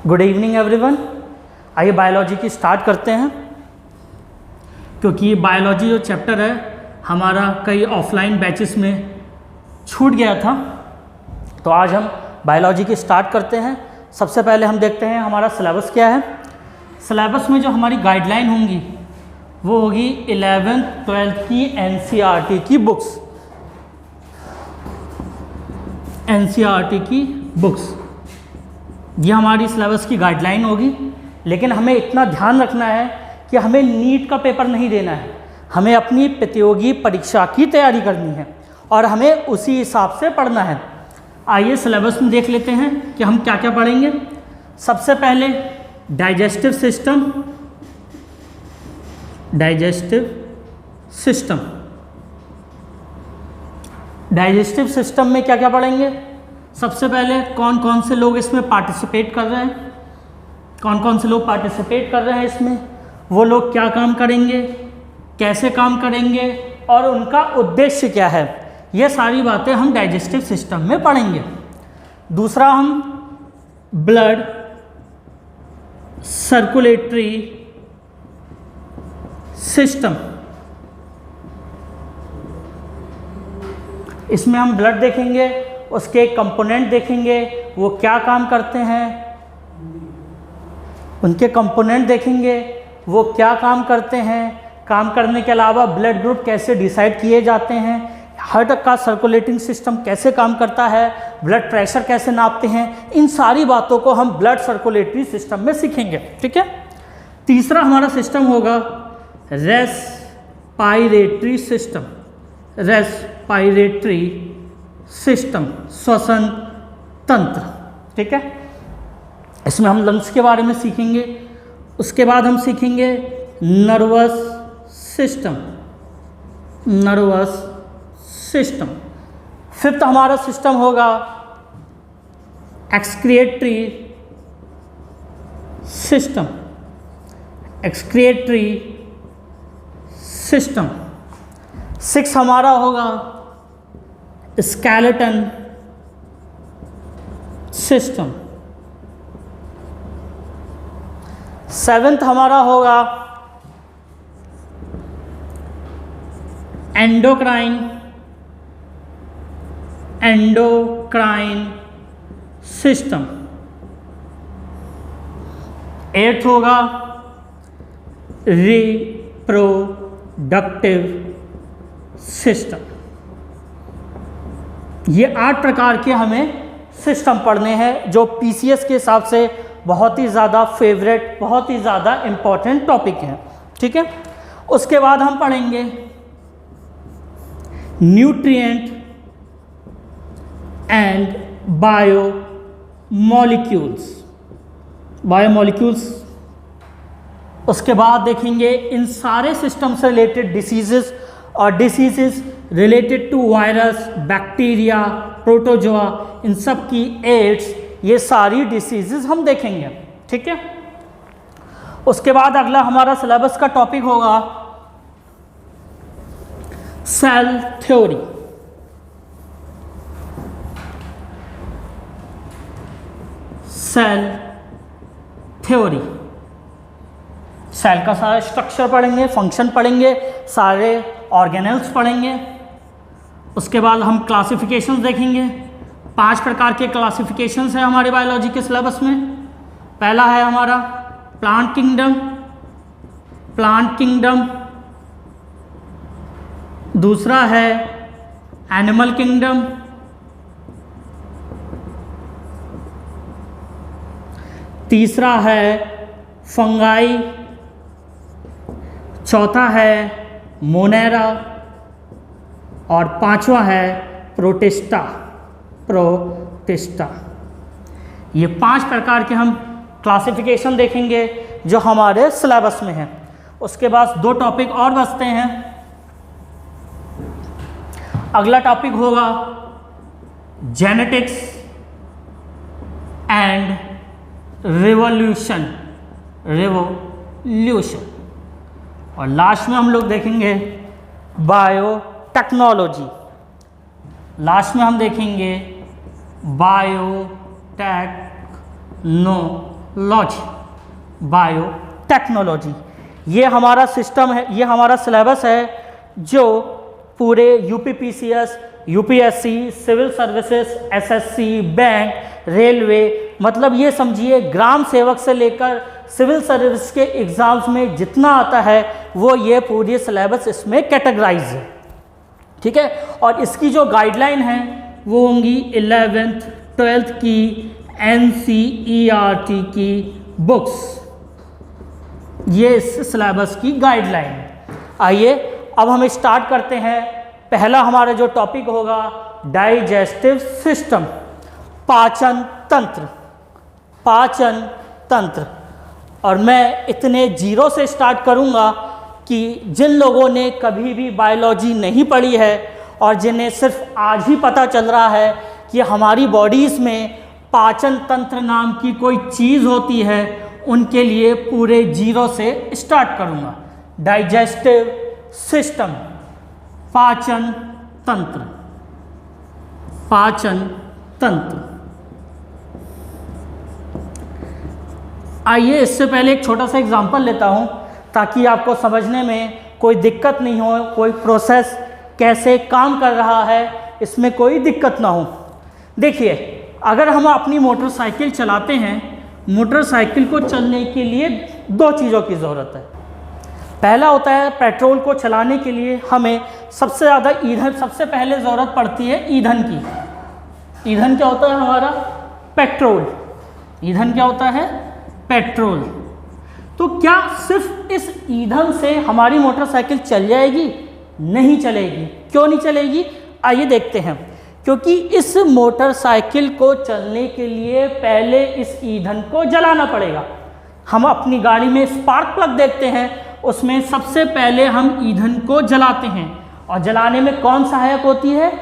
Good evening everyone. आइए biology की start करते हैं, क्योंकि ये बायोलॉजी जो चैप्टर है हमारा कई ऑफलाइन बैचेस में छूट गया था, तो आज हम बायोलॉजी की स्टार्ट करते हैं। सबसे पहले हम देखते हैं हमारा सिलेबस क्या है। सिलेबस में जो हमारी गाइडलाइन होंगी वो होगी 11th 12th की एनसीईआरटी की बुक्स, एनसीईआरटी की बुक्स, ये हमारी सिलेबस की गाइडलाइन होगी। लेकिन हमें इतना ध्यान रखना है कि हमें नीट का पेपर नहीं देना है, हमें अपनी प्रतियोगी परीक्षा की तैयारी करनी है और हमें उसी हिसाब से पढ़ना है। आइए सिलेबस में देख लेते हैं कि हम क्या क्या पढ़ेंगे। सबसे पहले digestive system, digestive system, digestive system में क्या क्या पढ़ेंगे। सबसे पहले कौन कौन से लोग इसमें पार्टिसिपेट कर रहे हैं, कौन कौन से लोग पार्टिसिपेट कर रहे हैं इसमें, वो लोग क्या काम करेंगे, कैसे काम करेंगे और उनका उद्देश्य क्या है, ये सारी बातें हम डाइजेस्टिव सिस्टम में पढ़ेंगे। दूसरा हम ब्लड सर्कुलेटरी सिस्टम, इसमें हम ब्लड देखेंगे, उसके कंपोनेंट देखेंगे, वो क्या काम करते हैं, उनके कंपोनेंट देखेंगे, वो क्या काम करते हैं, काम करने के अलावा ब्लड ग्रुप कैसे डिसाइड किए जाते हैं, हार्ट का सर्कुलेटिंग सिस्टम कैसे काम करता है, ब्लड प्रेशर कैसे नापते हैं, इन सारी बातों को हम ब्लड सर्कुलेटरी सिस्टम में सीखेंगे। ठीक है। तीसरा हमारा सिस्टम होगा रेस्पिरेटरी सिस्टम, रेस्पिरेटरी सिस्टम, श्वसन तंत्र। ठीक है, इसमें हम लंग्स के बारे में सीखेंगे। उसके बाद हम सीखेंगे nervous system, nervous system. Fifth हमारा सिस्टम होगा excretory system, excretory system. Six हमारा होगा स्केलेटन सिस्टम। सेवेंथ हमारा होगा एंडोक्राइन, एंडोक्राइन सिस्टम। एट्थ होगा रिप्रोडक्टिव सिस्टम। ये 8 प्रकार के हमें सिस्टम पढ़ने हैं, जो पीसीएस के हिसाब से बहुत ही ज़्यादा फेवरेट, बहुत ही ज़्यादा इम्पॉर्टेंट टॉपिक हैं। ठीक है। उसके बाद हम पढ़ेंगे न्यूट्रिएंट एंड बायोमॉलिक्यूल्स, बायोमॉलिक्यूल्स। उसके बाद देखेंगे इन सारे सिस्टम से रिलेटेड डिसीजेस और diseases related to virus, bacteria, protozoa, इन सब की एड्स, ये सारी डिसीजेस हम देखेंगे। ठीक है। उसके बाद अगला हमारा सिलेबस का टॉपिक होगा cell theory, cell theory. Cell का सारा स्ट्रक्चर पढ़ेंगे, फंक्शन पढ़ेंगे, सारे ऑर्गेनेल्स पढ़ेंगे। उसके बाद हम क्लासिफिकेशंस देखेंगे। 5 प्रकार के क्लासिफिकेशंस हैं हमारे बायोलॉजी के सिलेबस में। पहला है हमारा प्लांट किंगडम, प्लांट किंगडम। दूसरा है एनिमल किंगडम। तीसरा है फंगाई। चौथा है मोनेरा और 5वां है प्रोटिस्टा, प्रोटिस्टा। ये 5 प्रकार के हम क्लासिफिकेशन देखेंगे जो हमारे सिलेबस में हैं। उसके बाद 2 टॉपिक और बचते हैं। अगला टॉपिक होगा जेनेटिक्स एंड रिवॉल्यूशन, रिवॉल्यूशन। और लास्ट में हम लोग देखेंगे बायोटेक्नोलॉजी। लास्ट में हम देखेंगे बायोटेक्नोलॉजी। Technology, biotechnology. ये हमारा सिस्टम है, ये हमारा सिलेबस है जो पूरे UPPCS, UPSC, civil services, SSC, bank, railway, मतलब ये समझिए ग्राम सेवक से लेकर सिविल सर्विस के एग्ज़ाम्स में जितना आता है वो ये पूरी सिलेबस इसमें कैटेगराइज है, ठीक है। और इसकी जो गाइडलाइन है वो होंगी 11th 12th की NCERT की बुक्स, ये इस सिलेबस की गाइडलाइन है। आइए अब हम स्टार्ट करते हैं। पहला हमारा जो टॉपिक होगा डाइजेस्टिव सिस्टम, पाचन तंत्र, पाचन तंत्र। और मैं इतने जीरो से स्टार्ट करूंगा कि जिन लोगों ने कभी भी बायोलॉजी नहीं पढ़ी है और जिन्हें सिर्फ आज ही पता चल रहा है कि हमारी बॉडीज़ में पाचन तंत्र नाम की कोई चीज़ होती है, उनके लिए पूरे जीरो से स्टार्ट करूंगा। डाइजेस्टिव सिस्टम, पाचन तंत्र, पाचन तंत्र। आइए इससे पहले एक छोटा सा एग्जांपल लेता हूं ताकि आपको समझने में कोई दिक्कत नहीं हो, कोई प्रोसेस कैसे काम कर रहा है इसमें कोई दिक्कत ना हो। देखिए, अगर हम अपनी मोटरसाइकिल चलाते हैं, मोटरसाइकिल को चलने के लिए दो चीज़ों की ज़रूरत है। पहला होता है पेट्रोल को चलाने के लिए हमें सबसे ज़्यादा ईंधन, सबसे पहले ज़रूरत पड़ती है ईंधन की। ईंधन क्या होता है हमारा? पेट्रोल। ईंधन क्या होता है? पेट्रोल। तो क्या सिर्फ इस ईंधन से हमारी मोटरसाइकिल चल जाएगी? नहीं चलेगी। क्यों नहीं चलेगी? आइए देखते हैं। क्योंकि इस मोटरसाइकिल को चलने के लिए पहले इस ईंधन को जलाना पड़ेगा। हम अपनी गाड़ी में स्पार्क प्लग देखते हैं, उसमें सबसे पहले हम ईंधन को जलाते हैं और जलाने में कौन सहायक होती है?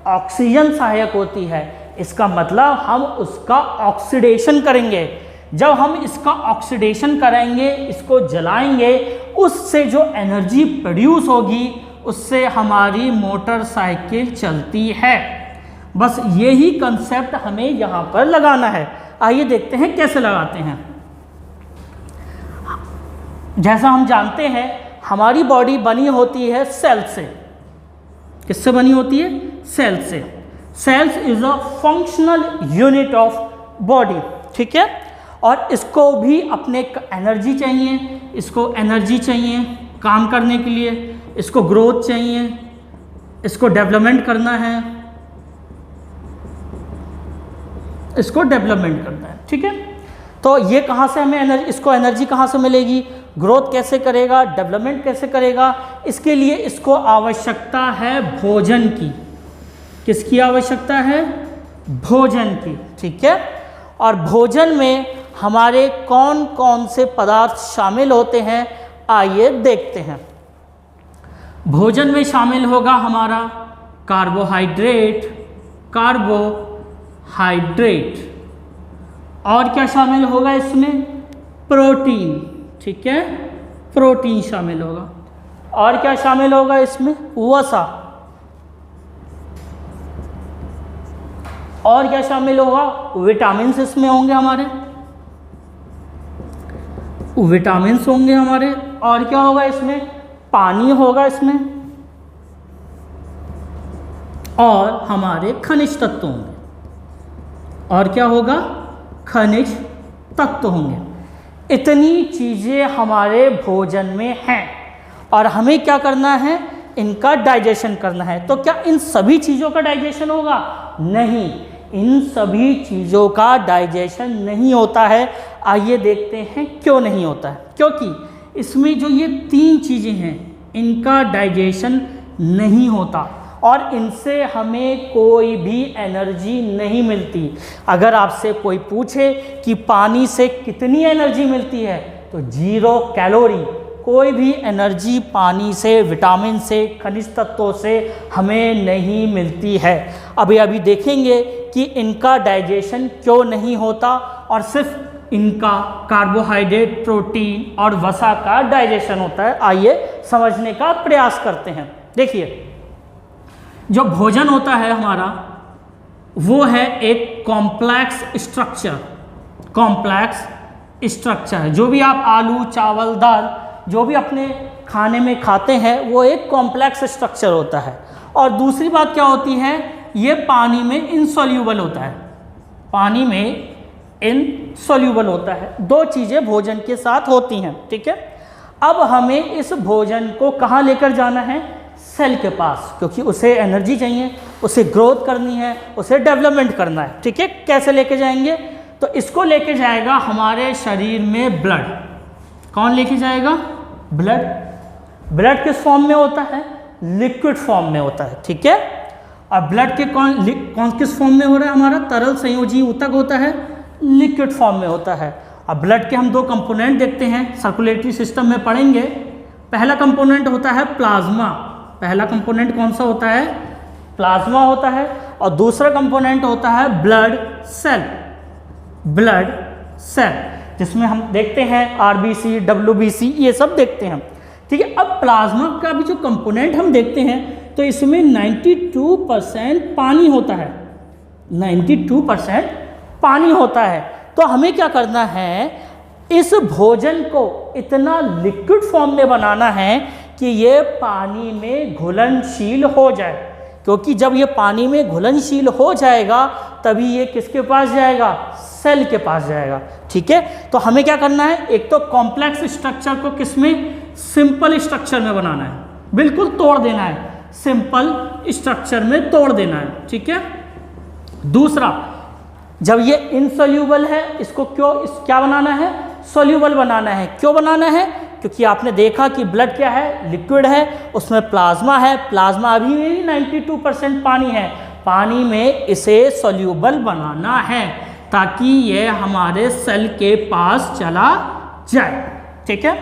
ऑक्सीजन सहायक होती है। इसका मतलब हम उसका ऑक्सीडेशन करेंगे। जब हम इसका ऑक्सीडेशन करेंगे, इसको जलाएंगे, उससे जो एनर्जी प्रोड्यूस होगी उससे हमारी मोटरसाइकिल चलती है। बस यही कंसेप्ट हमें यहाँ पर लगाना है। आइए देखते हैं कैसे लगाते हैं। जैसा हम जानते हैं हमारी बॉडी बनी होती है सेल से। किससे बनी होती है? सेल से। Cells is a functional unit of body, ठीक है। और इसको भी अपने एनर्जी चाहिए, इसको एनर्जी चाहिए काम करने के लिए, इसको ग्रोथ चाहिए, इसको डेवलपमेंट करना है, इसको डेवलपमेंट करना है, ठीक है। तो ये कहाँ से हमें एनर्जी, इसको एनर्जी कहाँ से मिलेगी? ग्रोथ कैसे करेगा, डेवलपमेंट कैसे करेगा? इसके लिए इसको आवश्यकता है भोजन की। किसकी आवश्यकता है? भोजन की, ठीक है। और भोजन में हमारे कौन कौन से पदार्थ शामिल होते हैं, आइए देखते हैं। भोजन में शामिल होगा हमारा कार्बोहाइड्रेट, कार्बोहाइड्रेट। और क्या शामिल होगा इसमें? प्रोटीन, ठीक है, प्रोटीन शामिल होगा। और क्या शामिल होगा इसमें? वसा। और क्या शामिल होगा? विटामिन्स इसमें होंगे हमारे, विटामिन्स होंगे हमारे। और क्या होगा इसमें? पानी होगा इसमें, और हमारे खनिज तत्व होंगे। और क्या होगा? खनिज तत्व होंगे। इतनी चीज़ें हमारे भोजन में हैं और हमें क्या करना है? इनका डाइजेशन करना है। तो क्या इन सभी चीज़ों का डाइजेशन होगा? नहीं, इन सभी चीज़ों का डाइजेशन नहीं होता है। आइए देखते हैं क्यों नहीं होता है। क्योंकि इसमें जो ये तीन चीज़ें हैं इनका डाइजेशन नहीं होता और इनसे हमें कोई भी एनर्जी नहीं मिलती। अगर आपसे कोई पूछे कि पानी से कितनी एनर्जी मिलती है तो 0 कैलोरी। कोई भी एनर्जी पानी से, विटामिन से, खनिज तत्वों से हमें नहीं मिलती है। अभी देखेंगे कि इनका डाइजेशन क्यों नहीं होता और सिर्फ इनका कार्बोहाइड्रेट, प्रोटीन और वसा का डाइजेशन होता है। आइए समझने का प्रयास करते हैं। देखिए, जो भोजन होता है हमारा वो है एक कॉम्प्लेक्स स्ट्रक्चर, कॉम्प्लेक्स स्ट्रक्चर है। जो भी आप आलू, चावल, दाल जो भी अपने खाने में खाते हैं वो एक कॉम्प्लेक्स स्ट्रक्चर होता है। और दूसरी बात क्या होती है, ये पानी में इनसॉल्यूबल होता है, पानी में इनसॉल्यूबल होता है। दो चीज़ें भोजन के साथ होती हैं, ठीक है। अब हमें इस भोजन को कहाँ लेकर जाना है, सेल के पास, क्योंकि उसे एनर्जी चाहिए, उसे ग्रोथ करनी है, उसे डेवलपमेंट करना है, ठीक है। कैसे लेके जाएंगे, तो इसको लेके जाएगा हमारे शरीर में ब्लड। कौन लेके जाएगा, ब्लड। ब्लड किस फॉर्म में होता है, लिक्विड फॉर्म में होता है, ठीक है। और ब्लड के कौन किस फॉर्म में हो रहा है, हमारा तरल संयोजी ऊतक होता है, लिक्विड फॉर्म में होता है। अब ब्लड के हम दो कंपोनेंट देखते हैं, सर्कुलेटरी सिस्टम में पढ़ेंगे। पहला कंपोनेंट होता है प्लाज्मा, पहला कंपोनेंट कौन सा होता है, प्लाज्मा होता है। और दूसरा कंपोनेंट होता है ब्लड सेल, ब्लड सेल, जिसमें हम देखते हैं आरबीसी, डब्ल्यूबीसी, ये सब देखते हैं, ठीक है। अब प्लाज्मा का भी जो कंपोनेंट हम देखते हैं तो इसमें 92% पानी होता है, 92% पानी होता है। तो हमें क्या करना है, इस भोजन को इतना लिक्विड फॉर्म में बनाना है कि ये पानी में घुलनशील हो जाए, क्योंकि जब ये पानी में घुलनशील हो जाएगा तभी ये किसके पास जाएगा, सेल के पास जाएगा, ठीक है। तो हमें क्या करना है, एक तो कॉम्प्लेक्स स्ट्रक्चर को किसमें, सिंपल स्ट्रक्चर में बनाना है, बिल्कुल तोड़ देना है, सिंपल स्ट्रक्चर में तोड़ देना है, ठीक है। दूसरा, जब ये इनसोल्यूबल है इसको क्या बनाना है, सोल्यूबल बनाना है। क्यों बनाना है, क्योंकि आपने देखा कि ब्लड क्या है, लिक्विड है, उसमें प्लाज्मा है, प्लाज्मा अभी भी 92% पानी है, पानी में इसे सोल्यूबल बनाना है ताकि ये हमारे सेल के पास चला जाए, ठीक है।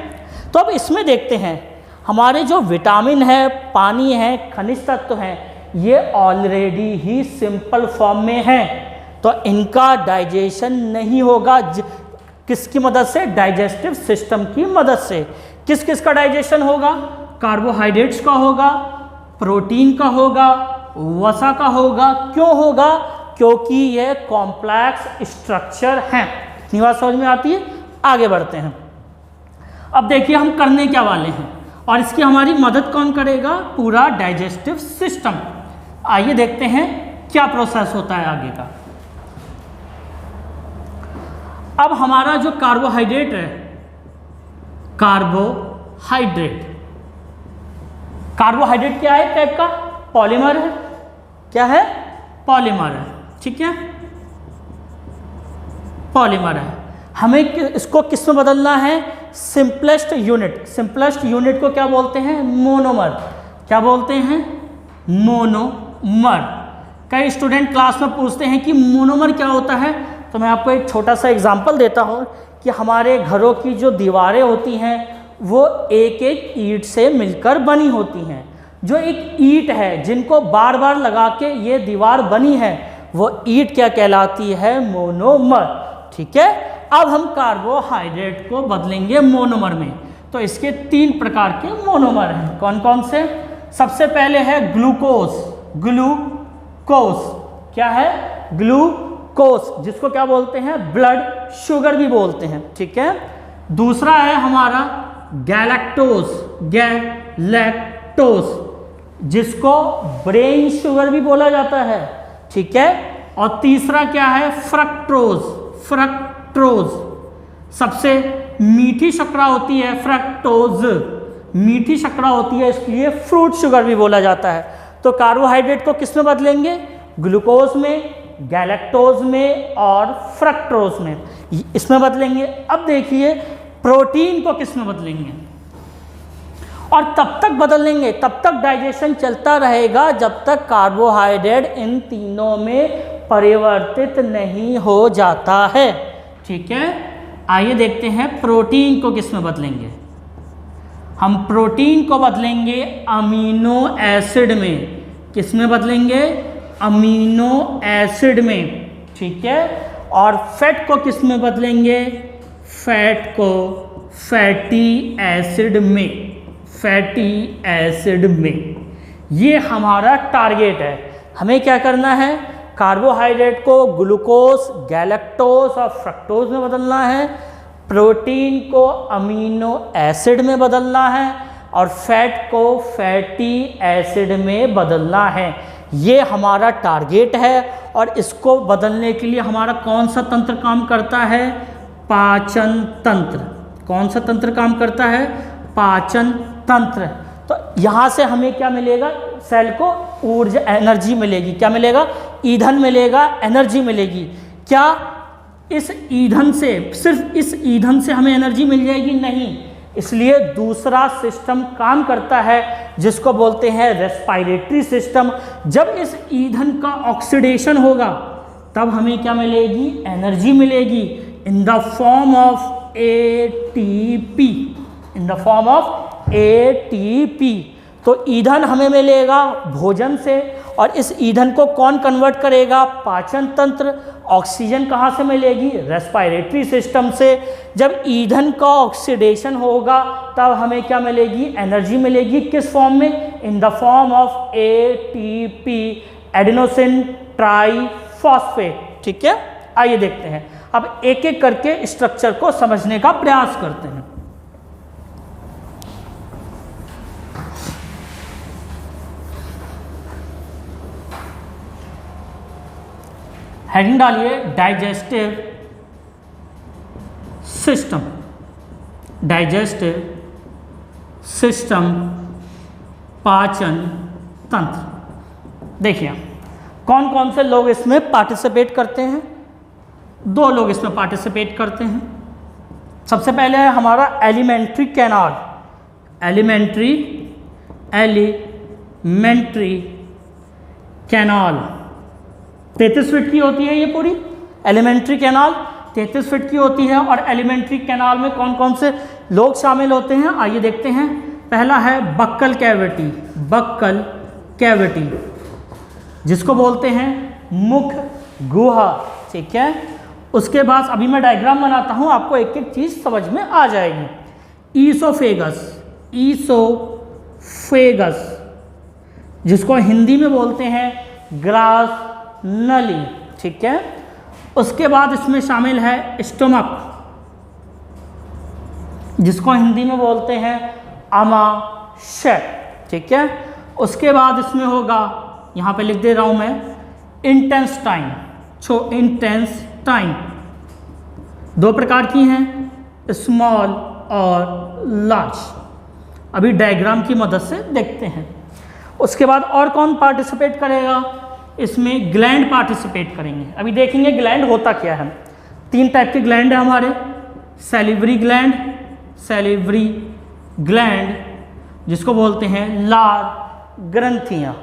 तो अब इसमें देखते हैं हमारे जो विटामिन है, पानी है, खनिज तत्व हैं, ये ऑलरेडी ही सिंपल फॉर्म में हैं, तो इनका डाइजेशन नहीं होगा। किसकी मदद से, डाइजेस्टिव सिस्टम की मदद से। किस किस का डाइजेशन होगा, कार्बोहाइड्रेट्स का होगा, प्रोटीन का होगा, वसा का होगा। क्यों होगा, क्योंकि ये कॉम्प्लेक्स स्ट्रक्चर हैं। इतनी बात समझ में आती है, आगे बढ़ते हैं। अब देखिए हम करने क्या वाले हैं और इसकी हमारी मदद कौन करेगा, पूरा डाइजेस्टिव सिस्टम। आइए देखते हैं क्या प्रोसेस होता है आगे का। अब हमारा जो कार्बोहाइड्रेट है, कार्बोहाइड्रेट क्या है, टाइप का पॉलीमर है। क्या है, पॉलीमर है, ठीक है, पॉलीमर है। हमें इसको किस में बदलना है, सिंपलेस्ट यूनिट। सिंपलेस्ट यूनिट को क्या बोलते हैं, मोनोमर। क्या बोलते हैं, मोनोमर। कई स्टूडेंट क्लास में पूछते हैं कि मोनोमर क्या होता है, तो मैं आपको एक छोटा सा एग्जांपल देता हूँ कि हमारे घरों की जो दीवारें होती हैं वो एक एक ईंट से मिलकर बनी होती हैं। जो एक ईंट है जिनको बार बार लगा के ये दीवार बनी है, वो ईंट क्या कहलाती है, मोनोमर, ठीक है। अब हम कार्बोहाइड्रेट को बदलेंगे मोनोमर में, तो इसके 3 प्रकार के मोनोमर हैं। कौन कौन से, सबसे पहले है ग्लूकोज। ग्लूकोज क्या है, ग्लूकोज, जिसको क्या बोलते हैं, ब्लड शुगर भी बोलते हैं, ठीक है। दूसरा है हमारा गैलेक्टोज, गैलेक्टोज, जिसको ब्रेन शुगर भी बोला जाता है, ठीक है। और तीसरा क्या है, फ्रक्टोज। फ्रक्टोज सबसे मीठी शर्करा होती है, फ्रक्टोज मीठी शर्करा होती है, इसलिए फ्रूट शुगर भी बोला जाता है। तो कार्बोहाइड्रेट को किस में बदलेंगे, ग्लूकोज में, गैलेक्टोज में और फ्रक्टोज में, इसमें बदलेंगे। अब देखिए प्रोटीन को किस में बदलेंगे, और तब तक बदलेंगे, तब तक डाइजेशन चलता रहेगा जब तक कार्बोहाइड्रेट इन तीनों में परिवर्तित नहीं हो जाता है, ठीक है। आइए देखते हैं प्रोटीन को किस में बदलेंगे। हम प्रोटीन को बदलेंगे अमीनो एसिड में। किस में बदलेंगे, अमीनो एसिड में, ठीक है। और फैट को किस में बदलेंगे, फैट को फैटी एसिड में, फैटी एसिड में। ये हमारा टारगेट है। हमें क्या करना है, कार्बोहाइड्रेट को ग्लूकोज, गैलेक्टोज और फ्रक्टोज में बदलना है। प्रोटीन को अमीनो एसिड में बदलना है और फैट को फैटी एसिड में बदलना है। ये हमारा टारगेट है और इसको बदलने के लिए हमारा कौन सा तंत्र काम करता है? पाचन तंत्र। कौन सा तंत्र काम करता है? पाचन तंत्र। तो यहाँ से हमें क्या मिलेगा? सेल को ऊर्जा एनर्जी मिलेगी। क्या मिलेगा? ईंधन मिलेगा, एनर्जी मिलेगी। क्या इस ईंधन से, सिर्फ इस ईंधन से हमें एनर्जी मिल जाएगी? नहीं। इसलिए दूसरा सिस्टम काम करता है जिसको बोलते हैं रेस्पिरेटरी सिस्टम। जब इस ईंधन का ऑक्सीडेशन होगा तब हमें क्या मिलेगी? एनर्जी मिलेगी in the form of ATP. In the form of ATP. तो ईंधन हमें मिलेगा भोजन से और इस ईंधन को कौन कन्वर्ट करेगा? पाचन तंत्र। ऑक्सीजन कहाँ से मिलेगी? रेस्पिरेटरी सिस्टम से। जब ईंधन का ऑक्सीडेशन होगा तब हमें क्या मिलेगी? एनर्जी मिलेगी। किस फॉर्म में? In the form of ATP, adenosine triphosphate. ठीक है, आइए देखते हैं। अब एक एक करके स्ट्रक्चर को समझने का प्रयास करते हैं। हेडिंग डालिए डाइजेस्टिव सिस्टम। डाइजेस्टिव सिस्टम, पाचन तंत्र। देखिए कौन कौन से लोग इसमें पार्टिसिपेट करते हैं? 2 लोग इसमें पार्टिसिपेट करते हैं। सबसे पहले है हमारा alimentary canal. Alimentary canal 33 feet की होती है ये पूरी। एलिमेंट्री कैनाल 33 फीट की होती है। और एलिमेंट्री कैनाल में कौन कौन से लोग शामिल होते हैं आइए देखते हैं। पहला है बक्कल कैविटी। बक्कल कैविटी जिसको बोलते हैं मुख गुहा। ठीक है, उसके बाद अभी मैं डायग्राम बनाता हूँ, आपको एक एक चीज़ समझ में आ जाएगी। ईसोफेगस। ईसोफेगस जिसको हिंदी में बोलते हैं ग्रास नली। ठीक है, उसके बाद इसमें शामिल है स्टोमक जिसको हिंदी में बोलते हैं आमाशय। ठीक है, उसके बाद इसमें होगा, यहाँ पे लिख दे रहा हूँ मैं, इंटेस्टाइन। इंटेस्टाइन 2 प्रकार की हैं, स्मॉल और लार्ज। अभी डायग्राम की मदद से देखते हैं। उसके बाद और कौन पार्टिसिपेट करेगा? इसमें ग्लैंड पार्टिसिपेट करेंगे। अभी देखेंगे ग्लैंड होता क्या है। 3 टाइप के ग्लैंड है हमारे। सैलिवरी ग्लैंड जिसको बोलते हैं लार ग्रंथियाँ।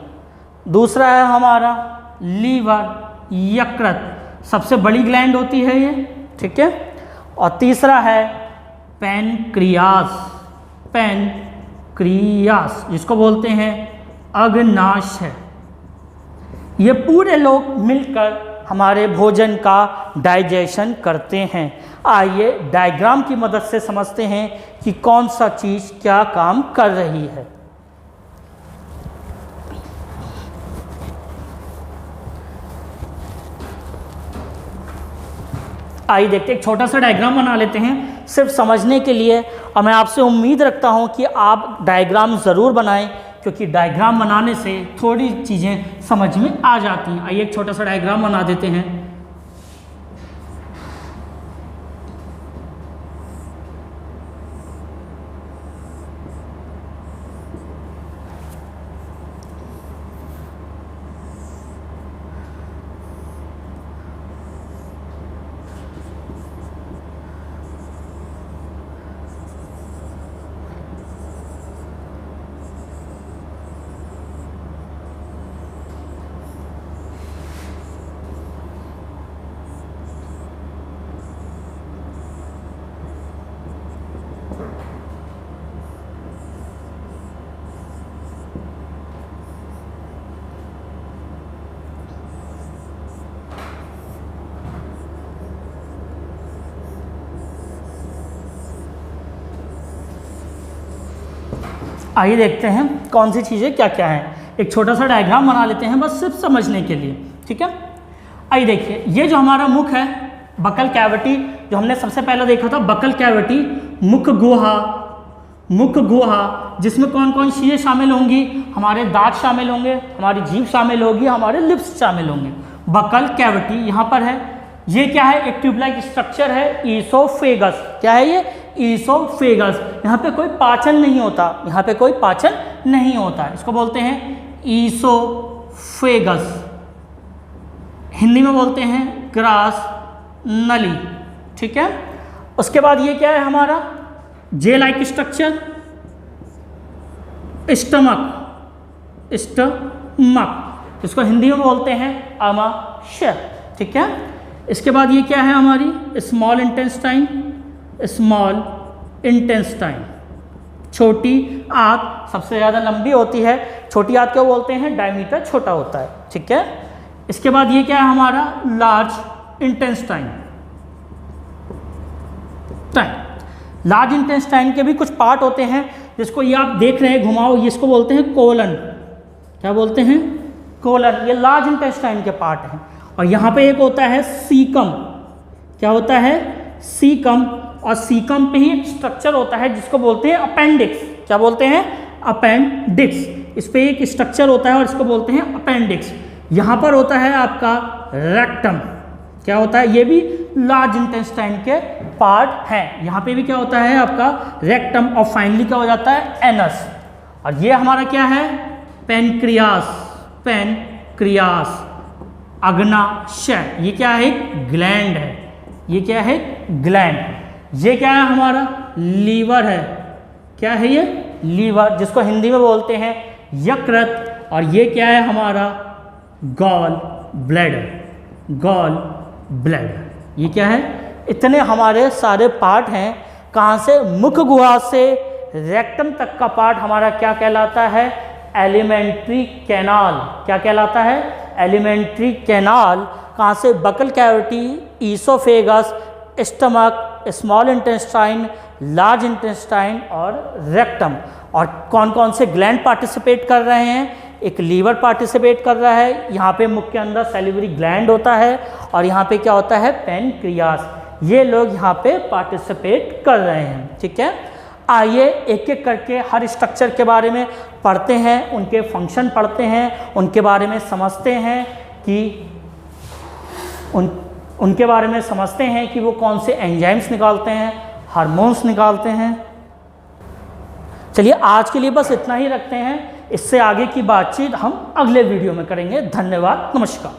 दूसरा है हमारा लीवर, यकृत, सबसे बड़ी ग्लैंड होती है ये। ठीक है, और तीसरा है पैनक्रियास जिसको बोलते हैं अग्नाशय। ये पूरे लोग मिलकर हमारे भोजन का डाइजेशन करते हैं। आइए डायग्राम की मदद से समझते हैं कि कौन सा चीज़ क्या काम कर रही है। आइए देखते हैं, एक छोटा सा डायग्राम बना लेते हैं सिर्फ समझने के लिए। और मैं आपसे उम्मीद रखता हूं कि आप डायग्राम ज़रूर बनाएं, क्योंकि डायग्राम बनाने से थोड़ी चीज़ें समझ में आ जाती हैं। आइए एक छोटा सा डायग्राम बना देते हैं। आइए देखते हैं कौन सी चीज़ें क्या क्या हैं। एक छोटा सा डायग्राम बना लेते हैं बस सिर्फ समझने के लिए। ठीक है, आइए देखिए, ये जो हमारा मुख है, बकल कैविटी, जो हमने सबसे पहले देखा था बकल कैविटी, मुख गुहा, मुख गुहा जिसमें कौन कौन चीज़ें शामिल होंगी, हमारे दांत शामिल होंगे, हमारी जीभ शामिल होगी, हमारे लिप्स शामिल होंगे। बकल कैविटी यहाँ पर है। ये क्या है, एक ट्यूबलाइक स्ट्रक्चर है, ईसोफेगस। क्या है ये, ईसोफेगस। यहाँ पे कोई पाचन नहीं होता, यहाँ पे कोई पाचन नहीं होता, इसको बोलते हैं ईसोफेगस। हिंदी में बोलते हैं ग्रास नली। ठीक है। उसके बाद ये क्या है हमारा जे लाइक स्ट्रक्चर, स्टमक, स्टमक इसको हिंदी में बोलते हैं आमाशय। ठीक है। इसके बाद ये क्या है हमारी स्मॉल इंटेस्टाइन, स्मॉल इंटेस्टाइन, छोटी आंत सबसे ज़्यादा लंबी होती है, छोटी आंत क्यों बोलते हैं, डायमीटर छोटा होता है। ठीक है। इसके बाद ये क्या है हमारा लार्ज इंटेस्टाइन। लार्ज इंटेस्टाइन के भी कुछ पार्ट होते हैं, जिसको ये आप देख रहे हैं घुमाओ, ये इसको बोलते हैं कोलन। क्या बोलते हैं, कोलन। ये लार्ज इंटेस्टाइन के पार्ट हैं। और यहाँ पे एक होता है सीकम। क्या होता है, सीकम। और सीकम पे ही एक स्ट्रक्चर होता है जिसको बोलते हैं अपेंडिक्स। क्या बोलते हैं, अपेंडिक्स। इस पे एक स्ट्रक्चर होता है और इसको बोलते हैं अपेंडिक्स। यहाँ पर होता है आपका रेक्टम। क्या होता है, ये भी लार्ज इंटेस्टाइन के पार्ट हैं। यहाँ पे भी क्या होता है आपका रेक्टम। और फाइनली क्या हो जाता है, एनस। और ये हमारा क्या है, पेनक्रियास, पेनक्रियास, अग्नाशय। ये क्या है, ग्लैंड है। ये क्या है, ग्लैंड। ये क्या है हमारा लीवर है। क्या है ये, लीवर, जिसको हिंदी में बोलते हैं यकृत। और ये क्या है हमारा गॉल ब्लैडर, गॉल ब्लैडर। ये क्या है, इतने हमारे सारे पार्ट हैं। कहाँ से, मुख गुहा से रेक्टम तक का पार्ट हमारा क्या कहलाता है, एलिमेंट्री कैनाल। क्या कहलाता है, एलिमेंट्री कैनाल। कहाँ से, buccal cavity, oesophagus, stomach, small intestine, large intestine और रेक्टम। और कौन कौन से ग्लैंड पार्टिसिपेट कर रहे हैं, एक लीवर पार्टिसिपेट कर रहा है, यहाँ पे मुख के अंदर सैलिवरी ग्लैंड होता है, और यहाँ पे क्या होता है, पेनक्रियास। ये लोग यहाँ पे पार्टिसिपेट कर रहे हैं। ठीक है। आइए एक एक करके हर स्ट्रक्चर के बारे में पढ़ते हैं, उनके फंक्शन पढ़ते हैं, उनके बारे में समझते हैं कि उनके बारे में समझते हैं कि वो कौन से एंजाइम्स निकालते हैं, हार्मोन्स निकालते हैं। चलिए आज के लिए बस इतना ही रखते हैं। इससे आगे की बातचीत हम अगले वीडियो में करेंगे। धन्यवाद, नमस्कार।